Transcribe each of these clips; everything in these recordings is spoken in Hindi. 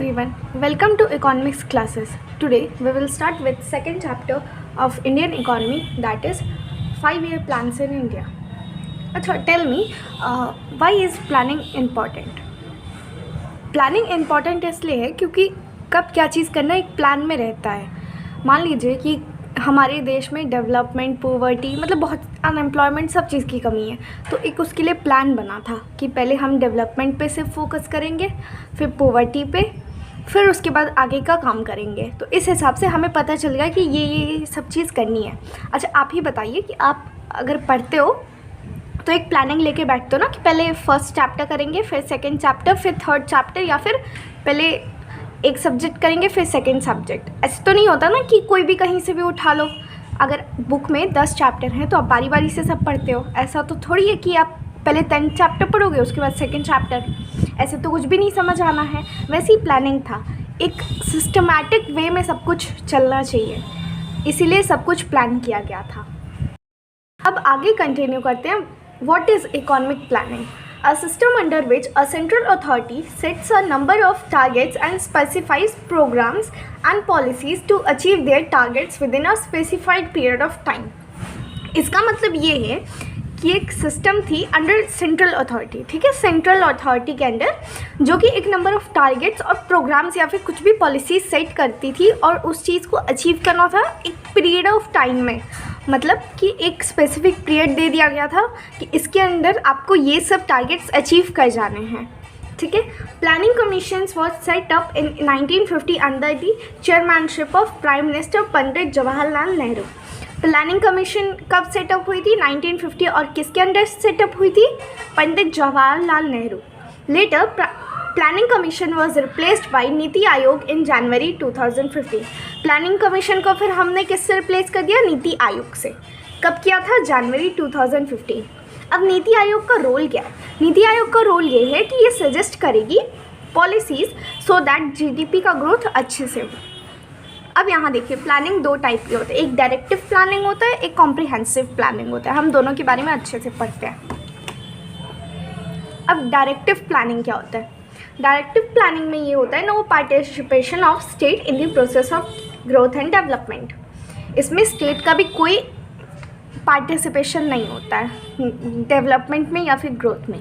everyone, welcome to economics classes. Today we will start with second chapter of Indian economy, that is 5-year plans in India. अच्छा, tell me, why is planning important? Planning important इसलिए है क्योंकि कब क्या चीज़ करना एक प्लान में रहता है. मान लीजिए कि हमारे देश में डेवलपमेंट, पॉवर्टी, मतलब बहुत अनएम्प्लॉयमेंट, सब चीज़ की कमी है. तो एक उसके लिए प्लान बना था कि पहले हम डेवलपमेंट पे सिर्फ फोकस करेंगे, फिर पॉवर्टी पे, फिर उसके बाद आगे का काम करेंगे. तो इस हिसाब से हमें पता चल गया कि ये सब चीज़ करनी है. अच्छा, आप ही बताइए कि आप अगर पढ़ते हो तो एक प्लानिंग लेके बैठते हो ना कि पहले फर्स्ट चैप्टर करेंगे, फिर सेकंड चैप्टर, फिर थर्ड चैप्टर, या फिर पहले एक सब्जेक्ट करेंगे फिर सेकंड सब्जेक्ट. ऐसे तो नहीं होता ना कि कोई भी कहीं से भी उठा लो. अगर बुक में 10 चैप्टर हैं तो आप बारी बारी से सब पढ़ते हो. ऐसा तो थोड़ी है कि आप पहले 10 चैप्टर पढ़ोगे उसके बाद सेकंड चैप्टर. ऐसे तो कुछ भी नहीं समझ आना है. वैसे ही प्लानिंग था, एक सिस्टमैटिक वे में सब कुछ चलना चाहिए, इसीलिए सब कुछ प्लान किया गया था. अब आगे कंटिन्यू करते हैं. What is economic planning? A system under which a central authority sets a number of targets and specifies programs and policies to achieve their targets within a specified period of time. इसका मतलब ये है कि एक सिस्टम थी अंडर सेंट्रल अथॉरिटी, ठीक है, सेंट्रल अथॉरिटी के अंडर, जो कि एक नंबर ऑफ टारगेट्स और प्रोग्राम्स या फिर कुछ भी पॉलिसीज सेट करती थी और उस चीज़ को अचीव करना था एक पीरियड ऑफ टाइम में. मतलब कि एक स्पेसिफिक पीरियड दे दिया गया था कि इसके अंदर आपको ये सब टारगेट्स अचीव कर जाने हैं, ठीक है. Planning commissions was set up in 1950 under the chairmanship of prime minister Pandit Jawaharlal Nehru. Planning commission कब सेटअप हुई थी? 1950. और किसके अंडर सेटअप हुई थी? Pandit Jawaharlal Nehru. Later planning commission was replaced by NITI Aayog in January 2015. Planning commission को फिर हमने किससे रिप्लेस कर दिया? नीति आयोग से. कब किया था? जनवरी 2015. अब नीति आयोग का रोल क्या है? नीति आयोग का रोल ये है कि ये सजेस्ट करेगी पॉलिसीज़ सो दैट जीडीपी का ग्रोथ अच्छे से हो. अब यहाँ देखिए, प्लानिंग दो टाइप की होती है. एक डायरेक्टिव प्लानिंग होता है, एक कॉम्प्रिहेंसिव प्लानिंग होता है. हम दोनों के बारे में अच्छे से पढ़ते हैं. अब डायरेक्टिव प्लानिंग क्या होता है? डायरेक्टिव प्लानिंग में ये होता है no participation of state in the process of growth and development. इसमें स्टेट का भी कोई पार्टिसिपेशन नहीं होता है डेवलपमेंट में या फिर ग्रोथ में.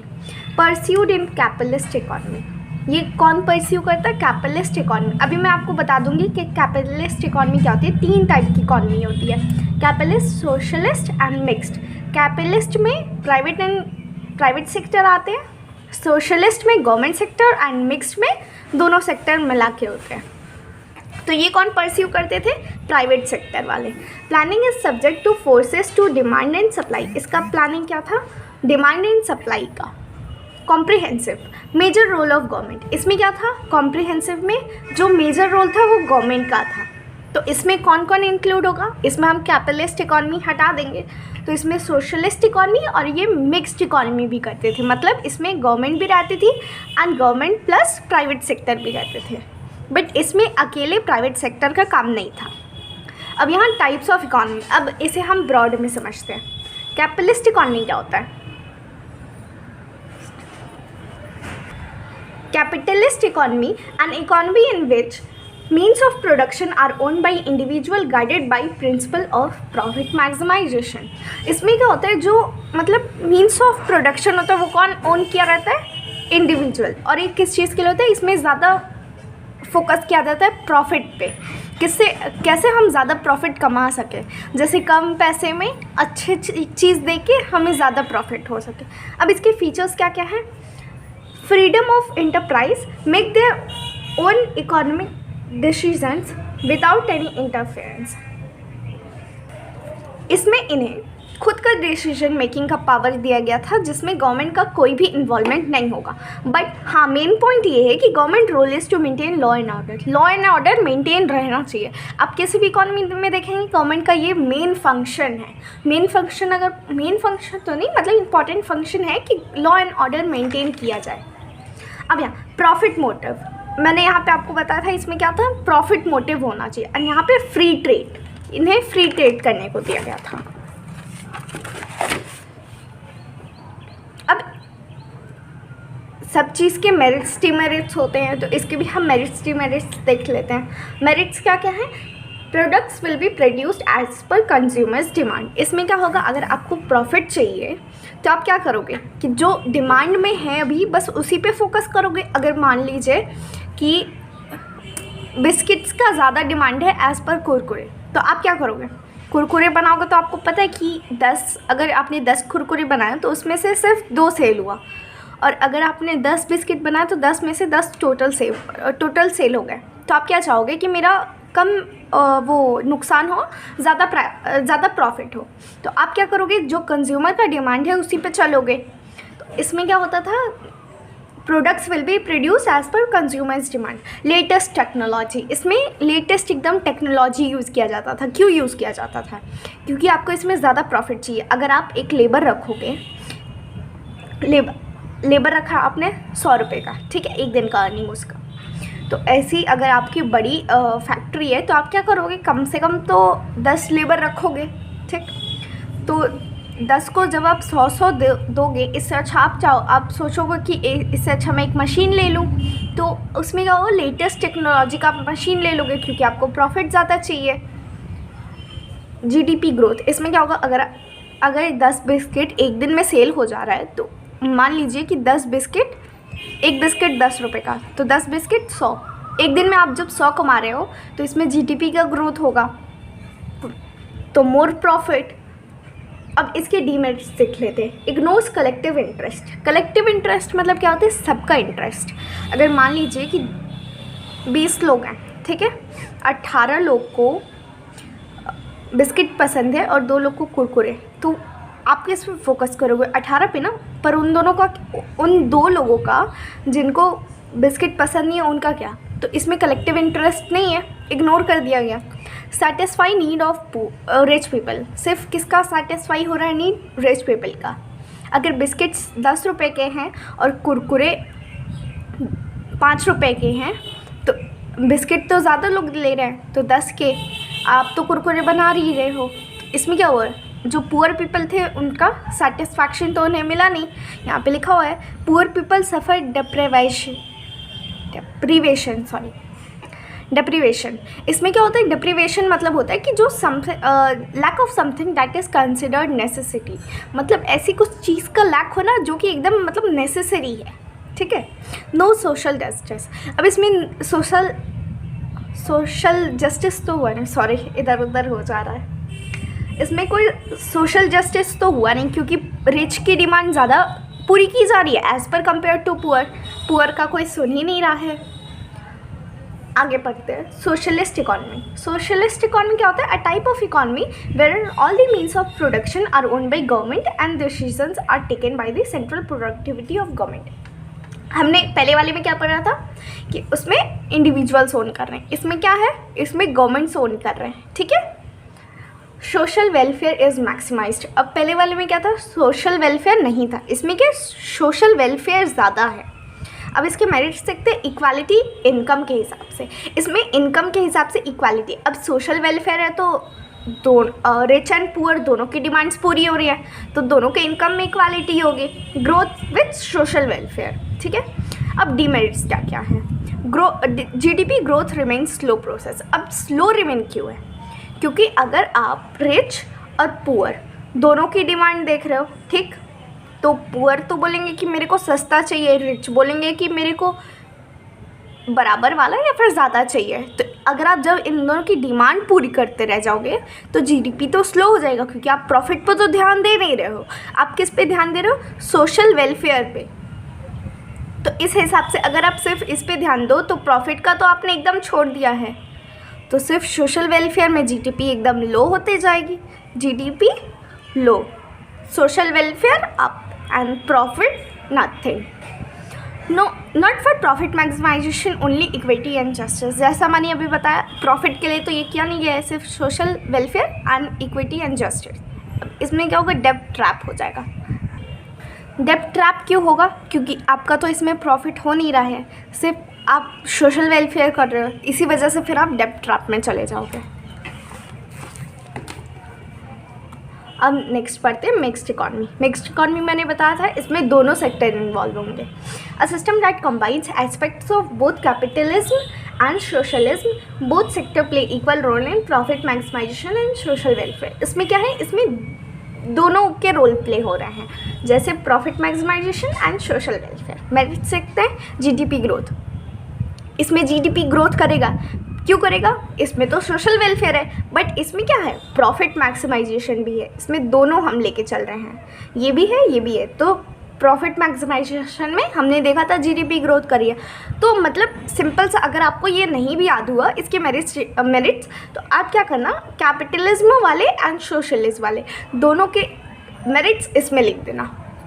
परस्यूड इन कैपिटलिस्ट इकॉनमी. ये कौन परस्यू करता है? Capitalist economy. अभी मैं आपको बता दूंगी कि कैपिटलिस्ट इकॉनमी क्या होती है. 3 टाइप की इकॉनमी होती है, capitalist, socialist and mixed. Capitalist में प्राइवेट सेक्टर आते हैं, सोशलिस्ट में गवर्नमेंट सेक्टर, एंड मिक्स्ड में दोनों सेक्टर मिला के होते हैं. तो ये कौन परस्यू करते थे? प्राइवेट सेक्टर वाले. Planning is subject to forces to demand and supply. इसका प्लानिंग क्या था? डिमांड एंड सप्लाई का. Comprehensive, major role of government. इसमें क्या था? कॉम्प्रिहेंसिव में जो मेजर रोल था वो गवर्नमेंट का था. तो इसमें कौन कौन इंक्लूड होगा? इसमें हम कैपिटलिस्ट इकॉनमी हटा देंगे, तो इसमें सोशलिस्ट इकॉनमी और ये मिक्स्ड इकॉनमी भी करते थे. मतलब इसमें गवर्नमेंट भी रहती थी and government plus private sector भी रहते थे, बट इसमें अकेले प्राइवेट सेक्टर का काम नहीं था. अब यहाँ टाइप्स ऑफ इकॉनमी, अब इसे हम ब्रॉड में समझते हैं. कैपिटलिस्ट इकॉनमी क्या होता है? Capitalist economy, an economy in which means of production are owned by individual guided by principle of profit maximization. इसमें क्या होता है, जो मतलब मीन्स ऑफ प्रोडक्शन होता है वो कौन ओन किया रहता है? इंडिविजुअल. और ये किस चीज़ के लिए होता है? इसमें ज़्यादा फोकस किया जाता है प्रॉफिट पे. किससे, कैसे हम ज़्यादा प्रॉफिट कमा सकें, जैसे कम पैसे में अच्छे चीज़ दे के हमें ज़्यादा प्रॉफिट हो सके. अब इसके फीचर्स क्या क्या हैं? Freedom of enterprise, make their own economic decisions without any interference. इसमें इन्हें खुद का डिसीजन मेकिंग का पावर दिया गया था जिसमें गवर्नमेंट का कोई भी इन्वॉल्वमेंट नहीं होगा. बट हाँ, मेन पॉइंट ये है कि government role is to maintain law and order. Law and order maintain रहना चाहिए. आप किसी भी इकॉनमी में देखेंगे गवर्नमेंट का ये मेन फंक्शन है. मेन फंक्शन, अगर मेन फंक्शन तो नहीं, मतलब इंपॉर्टेंट फंक्शन है कि लॉ एंड ऑर्डर मेंटेन किया जाए. अब यहाँ प्रॉफिट मोटिव, मैंने यहाँ पे आपको बताया था इसमें क्या था? प्रॉफिट मोटिव होना चाहिए. और यहाँ पे फ्री ट्रेड, इन्हें फ्री ट्रेड करने को दिया गया था. अब सब चीज़ के मेरिट्स डिमेरिट्स होते हैं, तो इसके भी हम मेरिट्स डिमेरिट्स देख लेते हैं। मेरिट्स क्या क्या है? Products will be produced as per consumers demand. इसमें क्या होगा, अगर आपको प्रॉफिट चाहिए तो आप क्या करोगे कि जो डिमांड में है अभी बस उसी पे फोकस करोगे। अगर मान लीजिए कि बिस्किट्स का ज़्यादा डिमांड है एज़ पर कुरकुरे, तो आप क्या करोगे? कुरकुरे बनाओगे तो आपको पता है कि 10, अगर आपने 10 कुरकुरे बनाए तो उसमें से सिर्फ 2 सेल हुआ, और अगर आपने 10 बिस्किट बनाए तो 10 में से 10 टोटल सेल हो गए। तो आप क्या चाहोगे कि मेरा कम वो नुकसान हो, ज़्यादा प्रॉफिट हो। तो आप क्या करोगे? जो कंज्यूमर का डिमांड है उसी पे चलोगे। तो इसमें क्या होता था, products will be produce as per consumers demand. Latest technology, इसमें लेटेस्ट एकदम टेक्नोलॉजी यूज़ किया जाता था। क्यों यूज़ किया जाता था? क्योंकि आपको इसमें ज़्यादा प्रॉफिट चाहिए। अगर आप एक लेबर रखोगे, लेबर रखा आपने 100 रुपये का, ठीक है, एक दिन का अर्निंग उसका। तो ऐसी अगर आपकी बड़ी फैक्ट्री है तो आप क्या करोगे? कम से कम तो 10 लेबर रखोगे, ठीक। तो 10 को जब आप 100 दोगे, इससे अच्छा आप सोचोगे कि इससे अच्छा मैं एक मशीन ले लूँ। तो उसमें क्या होगा, लेटेस्ट टेक्नोलॉजी का आप मशीन ले लोगे क्योंकि आपको प्रॉफिट ज़्यादा चाहिए। जीडीपी ग्रोथ, इसमें क्या होगा, अगर 10 बिस्किट एक दिन में सेल हो जा रहा है, तो मान लीजिए कि 10 बिस्किट, एक बिस्किट 10 रुपये का, तो 10 बिस्किट 100। एक दिन में आप जब 100 कमा रहे हो तो इसमें जीडीपी का ग्रोथ होगा, तो मोर प्रॉफिट। अब इसके डीमेरिट्स देख लेते हैं। Ignores collective interest. Collective interest मतलब क्या होता है? सबका इंटरेस्ट। अगर मान लीजिए कि 20 लोग हैं, ठीक है, 18 लोग को बिस्किट पसंद है और 2 लोग को कुरकुरे, तो आप किस पे फोकस करोगे? 18 पे ना, पर उन 2 लोगों का जिनको बिस्किट पसंद नहीं है उनका क्या? तो इसमें कलेक्टिव इंटरेस्ट नहीं है, इग्नोर कर दिया गया। Satisfy need of rich people, सिर्फ किसका सेटिस्फाई हो रहा है नीड? रिच पीपल का। अगर बिस्किट्स 10 रुपये के हैं और कुरकुरे 5 रुपये के हैं, तो बिस्किट तो ज़्यादा लोग ले रहे हैं, तो 10 के आप तो कुरकुरे बना ही रहे हो। इसमें क्या हुआ? जो पुअर पीपल थे उनका सेटिस्फैक्शन तो उन्हें मिला नहीं। यहाँ पे लिखा हुआ है पुअर पीपल सफ़र डेप्रीवेशन। इसमें क्या होता है? डेप्रीवेशन मतलब होता है कि जो lack of something that is considered necessity, मतलब ऐसी कुछ चीज़ का लैक होना जो कि एकदम मतलब नेसेसरी है, ठीक है। No social justice. अब इसमें सोशल जस्टिस तो हुआ नहीं, सॉरी इधर उधर हो जा रहा है। इसमें कोई सोशल जस्टिस तो हुआ नहीं क्योंकि रिच की डिमांड ज़्यादा पूरी की जा रही है as per compare to poor का कोई सुन ही नहीं रहा है। आगे पढ़ते हैं। Socialist economy. सोशलिस्ट इकोनॉमी क्या होता है? A type of economy where all the means of production are owned by government and decisions are taken by the central productivity of government. हमने पहले वाले में क्या पढ़ा था कि उसमें इंडिविजुअल्स ओन कर रहे हैं, इसमें क्या है? इसमें गवर्नमेंट्स ओन कर रहे हैं, ठीक है। Social welfare is maximised. अब पहले वाले में क्या था? सोशल वेलफेयर नहीं था, इसमें क्या सोशल वेलफेयर ज़्यादा है। अब इसके मेरिट्स देखते हैं। इक्वालिटी इनकम के हिसाब से, इसमें इनकम के हिसाब से इक्वालिटी। अब सोशल वेलफेयर है तो रिच एंड पुअर दोनों की डिमांड्स पूरी हो रही है, तो दोनों के इनकम में इक्वालिटी होगी। ग्रोथ विथ सोशल वेलफेयर, ठीक है। अब डीमेरिट्स क्या क्या है? GDP growth remain slow process. अब स्लो रिमेन क्यों है? क्योंकि अगर आप रिच और पुअर दोनों की डिमांड देख रहे हो, ठीक, तो पुअर तो बोलेंगे कि मेरे को सस्ता चाहिए, रिच बोलेंगे कि मेरे को बराबर वाला या फिर ज़्यादा चाहिए। तो अगर आप जब इन दोनों की डिमांड पूरी करते रह जाओगे तो जीडीपी तो स्लो हो जाएगा, क्योंकि आप प्रॉफिट पर तो ध्यान दे नहीं रहे हो। आप किस पे ध्यान दे रहे हो? सोशल वेलफेयर पे। तो इस हिसाब से अगर आप सिर्फ इस पे ध्यान दो तो प्रॉफिट का तो आपने एकदम छोड़ दिया है। तो सिर्फ सोशल वेलफेयर में जीडीपी एकदम लो होते जाएगी, GDP low, social welfare up and profit nothing. No, not for profit maximisation only equity and justice. जैसा मैंने अभी बताया, प्रॉफिट के लिए तो ये किया नहीं गया है, सिर्फ social welfare and equity and justice. इसमें क्या होगा? डेब्ट ट्रैप हो जाएगा। डेब्ट ट्रैप क्यों होगा? क्योंकि आपका तो इसमें प्रॉफिट हो नहीं रहा है, सिर्फ आप सोशल वेलफेयर कर रहे हो, इसी वजह से फिर आप डेब्ट ट्रैप में चले जाओगे। अब नेक्स्ट पढ़ते हैं मिक्स्ड इकॉनमी। मिक्स्ड इकॉनमी मैंने बताया था, इसमें दोनों सेक्टर इन्वॉल्व होंगे। A system that combines aspects of both capitalism and socialism, both sector play equal role in profit maximisation and social welfare. इसमें क्या है, इसमें दोनों के रोल प्ले हो रहे हैं, जैसे profit maximisation and social welfare. Merit देखते हैं जीडीपी ग्रोथ। इसमें जीडीपी ग्रोथ करेगा, क्यों करेगा, इसमें तो सोशल वेलफेयर है, बट इसमें क्या है, प्रॉफिट मैक्सिमाइजेशन भी है। इसमें दोनों हम लेके चल रहे हैं, ये भी है ये भी है। तो प्रॉफिट मैक्सिमाइजेशन में हमने देखा था जीडीपी ग्रोथ करी है। तो मतलब सिंपल सा, अगर आपको ये नहीं भी याद हुआ इसके मेरिट्स तो आप क्या करना, कैपिटलिज्म वाले एंड सोशलिज्म वाले दोनों के मेरिट्स इसमें लिख देना,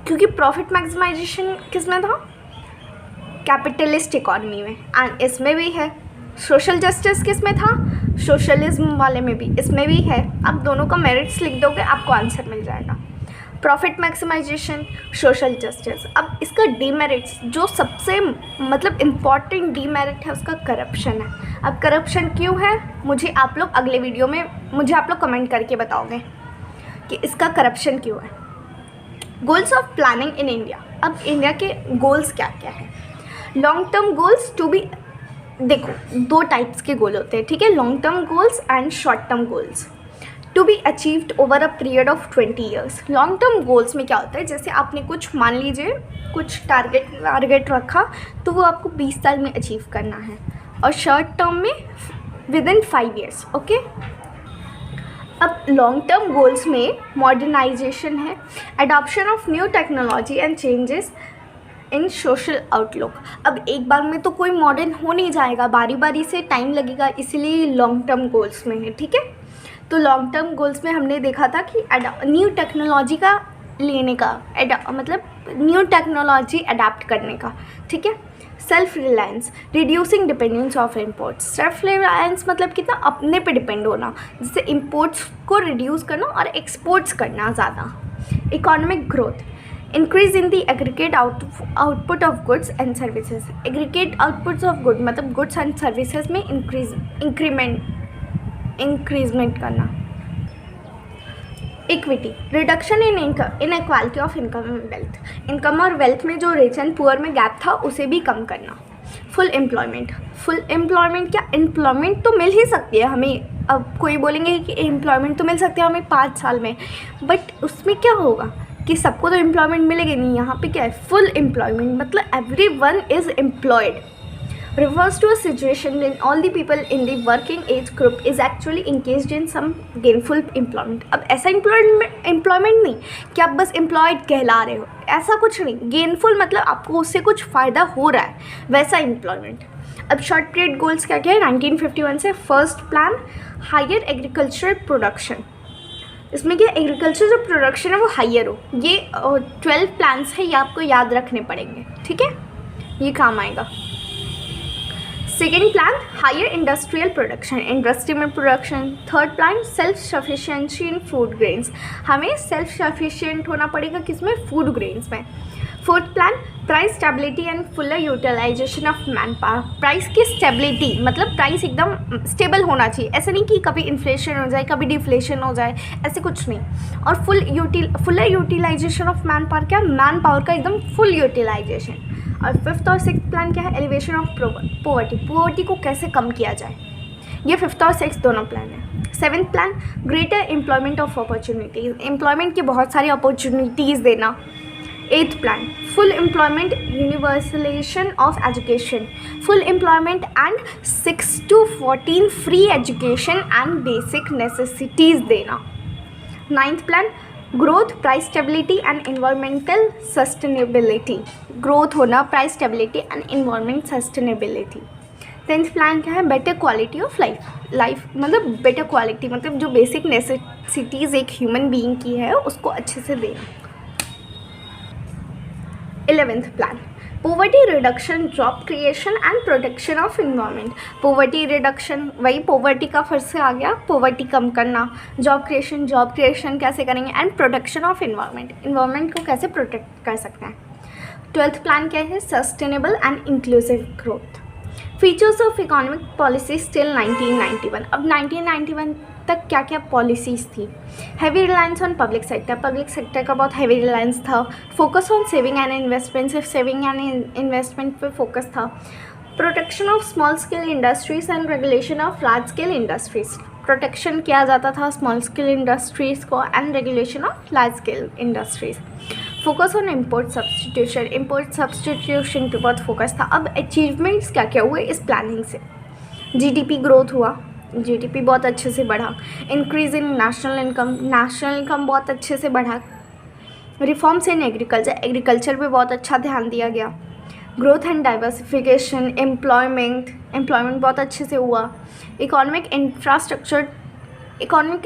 क्योंकि प्रॉफिट मैक्सिमाइजेशन किस में था, कैपिटलिस्ट इकॉनमी में, एंड इसमें भी है। सोशल जस्टिस किस में था, सोशलिज्म वाले में भी, इसमें भी है। आप दोनों का मेरिट्स लिख दोगे, आपको आंसर मिल जाएगा। Profit maximisation, social justice. अब इसका डीमेरिट्स, जो सबसे मतलब इम्पॉर्टेंट डीमेरिट है उसका करप्शन है। अब करप्शन क्यों है, मुझे आप लोग अगले वीडियो में मुझे आप लोग कमेंट करके बताओगे कि इसका करप्शन क्यों है। Goals of planning in India. अब इंडिया के गोल्स क्या क्या है। Long term goals to be, देखो दो टाइप्स के गोल होते हैं, ठीक है, long term goals and short term goals to be achieved over a period of 20 years. Long term goals में क्या होता है, जैसे आपने कुछ मान लीजिए कुछ टारगेट रखा, तो वो आपको 20 साल में अचीव करना है, और शॉर्ट टर्म में विद इन 5 ईयर्स। ओके, अब लॉन्ग टर्म गोल्स में मॉडर्नाइजेशन है, adoption of new technology and changes in social outlook. अब एक बार में तो कोई मॉडर्न हो नहीं जाएगा, बारी बारी से टाइम लगेगा, इसलिए लॉन्ग टर्म गोल्स में है, ठीक है। तो लॉन्ग टर्म गोल्स में हमने देखा था कि न्यू टेक्नोलॉजी का लेने का, मतलब न्यू टेक्नोलॉजी अडाप्ट करने का, ठीक है। Self reliance, reducing dependence of imports. Self reliance मतलब कितना, अपने पे डिपेंड होना, जैसे इम्पोर्ट्स को रिड्यूस करना और एक्सपोर्ट्स करना ज़्यादा। Economic growth, increase in the aggregate output of goods and services. Aggregate outputs of good मतलब गुड्स एंड सर्विसेज में इंक्रीजमेंट करना। Equity, reduction in inequality of income and wealth. Income और वेल्थ में जो रिच एंड पुअर में गैप था उसे भी कम करना। फुल एम्प्लॉयमेंट, फुल एम्प्लॉयमेंट क्या, एम्प्लॉयमेंट तो मिल ही सकती है हमें। अब कोई बोलेंगे कि एम्प्लॉयमेंट तो मिल सकती है हमें 5 साल में, बट उसमें क्या होगा कि सबको तो एम्प्लॉयमेंट मिलेगी नहीं। यहाँ पे क्या है, फुल एम्प्लॉयमेंट मतलब everyone is employed. refers to a situation when all the people in the working age group is actually engaged in some gainful employment। अब ऐसा एम्प्लॉयमेंट नहीं कि आप बस एम्प्लॉयड कहला रहे हो, ऐसा कुछ नहीं। गेनफुल मतलब आपको उससे कुछ फ़ायदा हो रहा है, वैसा एम्प्लॉयमेंट। अब शॉर्ट पीरियड गोल्स क्या क्या है, 1951 से first plan higher agricultural production. इसमें क्या, एग्रीकल्चर जो प्रोडक्शन है वो हायर हो। ये 12 प्लान्स है, ये आपको याद रखने पड़ेंगे, ठीक है, ये काम आएगा। Second plan higher industrial production, industry में production. Third plan self sufficiency in food grains, हमें सेल्फ सफिशिएंट होना पड़ेगा किसमें, फूड ग्रेन्स में। Fourth plan price stability and fuller utilisation of man power. Price की स्टेबिलिटी मतलब प्राइस एकदम स्टेबल होना चाहिए, ऐसा नहीं कि कभी इन्फ्लेशन हो जाए कभी डिफ्लेशन हो जाए, ऐसे कुछ नहीं। और fuller utilisation of man power, क्या, मैन पावर का एकदम फुल यूटिलाइजेशन। और फिफ्थ और सिक्स्थ प्लान क्या है, एलिवेशन ऑफ पोवर्टी को कैसे कम किया जाए, ये फिफ्थ और सिक्स्थ दोनों प्लान है। Seventh plan greater employment of opportunities, employment की बहुत सारी अपॉर्चुनिटीज़ देना। Eighth plan full employment universalisation of education, full employment and 6 to 14 free education and basic necessities देना। Ninth plan growth, price stability and environmental sustainability, growth होना, price stability and environment sustainability. Tenth plan क्या है, बेटर क्वालिटी ऑफ लाइफ मतलब बेटर क्वालिटी मतलब जो बेसिक नेसेसिटीज़ एक ह्यूमन बीइंग की है उसको अच्छे से देना। 11th plan poverty reduction, job creation and protection of environment. Poverty reduction, वही पोवर्टी का फर्स्ट से आ गया, पोवर्टी कम करना। जॉब क्रिएशन कैसे करेंगे, एंड प्रोटेक्शन ऑफ इन्वायरमेंट को कैसे प्रोटेक्ट कर सकते हैं। 12th प्लान क्या है, sustainable and inclusive growth. Features of economic policies till 1991। अब 1991 तक क्या क्या पॉलिसीज़ थी? Heavy reliance on public sector का बहुत हैवी रिलायंस था। Focus on saving and investment, सिर्फ सेविंग एंड इन्वेस्टमेंट पे फोकस था। Protection of small scale industries and regulation of large scale industries, protection किया जाता था स्मॉल स्केल इंडस्ट्रीज़ को and regulation of large scale industries. Focus on import substitution पे बहुत फोकस था। अब अचीवमेंट्स क्या क्या हुए इस प्लानिंग से? जीडीपी ग्रोथ हुआ, जीडीपी बहुत अच्छे से बढ़ा। इंक्रीज इन नेशनल इनकम बहुत अच्छे से बढ़ा। रिफॉर्म्स इन एग्रीकल्चर पे बहुत अच्छा ध्यान दिया गया। ग्रोथ एंड डाइवर्सिफिकेशन, एम्प्लॉयमेंट बहुत अच्छे से हुआ। इकोनॉमिक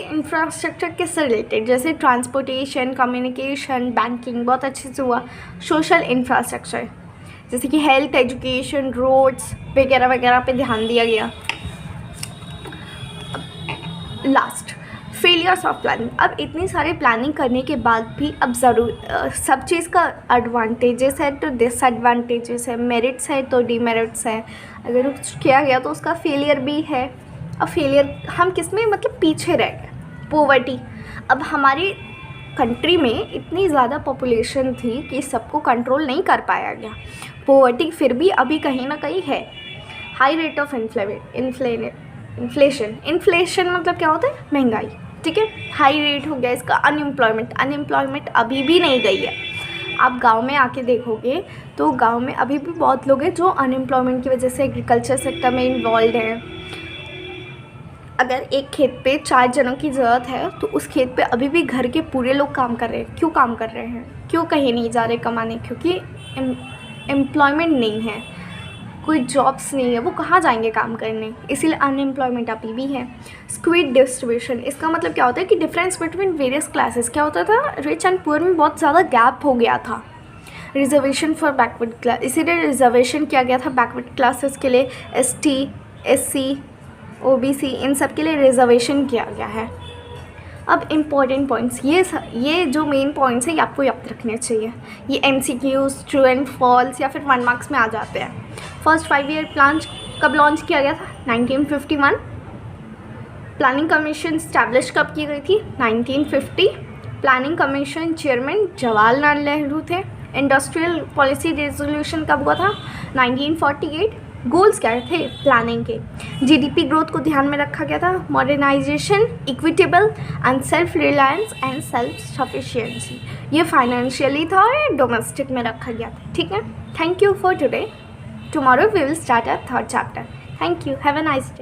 इंफ्रास्ट्रक्चर किससे रिलेटेड, जैसे ट्रांसपोर्टेशन, कम्युनिकेशन, बैंकिंग बहुत अच्छे से हुआ। सोशल इंफ्रास्ट्रक्चर जैसे कि हेल्थ, एजुकेशन, रोड्स वगैरह वगैरह पे ध्यान दिया गया। Last, failures of planning. अब इतनी सारी प्लानिंग करने के बाद भी अब ज़रूर सब चीज़ का एडवांटेजेस है तो डिसएडवांटेजेस है, मेरिट्स है तो डीमेरिट्स है। अगर कुछ किया गया तो उसका फेलियर भी है। अब फेलियर हम किस में, मतलब पीछे रह गए, पोवर्टी। अब हमारी कंट्री में इतनी ज़्यादा पॉपुलेशन थी कि सबको कंट्रोल नहीं कर पाया गया। पोवर्टी फिर भी अभी कहीं ना कहीं है। हाई रेट ऑफ इन्फ्लेशन मतलब क्या होता है? महंगाई, ठीक है, हाई रेट हो गया इसका। अनएम्प्लॉयमेंट अभी भी नहीं गई है। आप गांव में आके देखोगे तो गांव में अभी भी बहुत लोग हैं जो अनएम्प्लॉयमेंट की वजह से एग्रीकल्चर सेक्टर में इन्वॉल्व हैं। अगर एक खेत पे 4 जनों की ज़रूरत है तो उस खेत पे अभी भी घर के पूरे लोग काम कर रहे हैं। क्यों काम कर रहे हैं? क्यों कहीं नहीं जा रहे कमाने? क्योंकि एम्प्लॉयमेंट नहीं है, कोई जॉब्स नहीं है, वो कहाँ जाएंगे काम करने, इसीलिए अनएम्प्लॉयमेंट अभी भी है। स्क्वीड डिस्ट्रीब्यूशन, इसका मतलब क्या होता है कि डिफरेंस बिटवीन वेरियस क्लासेस। क्या होता था? रिच एंड पुअर में बहुत ज़्यादा गैप हो गया था। रिजर्वेशन फॉर बैकवर्ड क्लास, इसीलिए रिजर्वेशन किया गया था बैकवर्ड क्लासेस के लिए। ST, SC, OBC इन सब के लिए रिजर्वेशन किया गया है। अब इम्पॉर्टेंट पॉइंट्स, ये जो मेन पॉइंट्स हैं ये आपको याद रखने चाहिए। ये MCQs, ट्रू एंड फॉल्स या फिर 1 मार्क्स में आ जाते हैं। फर्स्ट 5 ईयर प्लान कब लॉन्च किया गया था? 1951। प्लानिंग कमीशन स्टैब्लिश कब की गई थी? 1950। Planning commission chairman Jawaharlal Nehru थे। इंडस्ट्रियल पॉलिसी रेजोल्यूशन कब हुआ था? 1948। गोल्स क्या थे प्लानिंग के? जीडीपी ग्रोथ को ध्यान में रखा गया था। Modernisation, equitable and self reliance and self sufficiency, ये फाइनेंशियली था और डोमेस्टिक में रखा गया था। ठीक है, thank you for today. Tomorrow we will start a 3rd chapter. Thank you, have a nice day.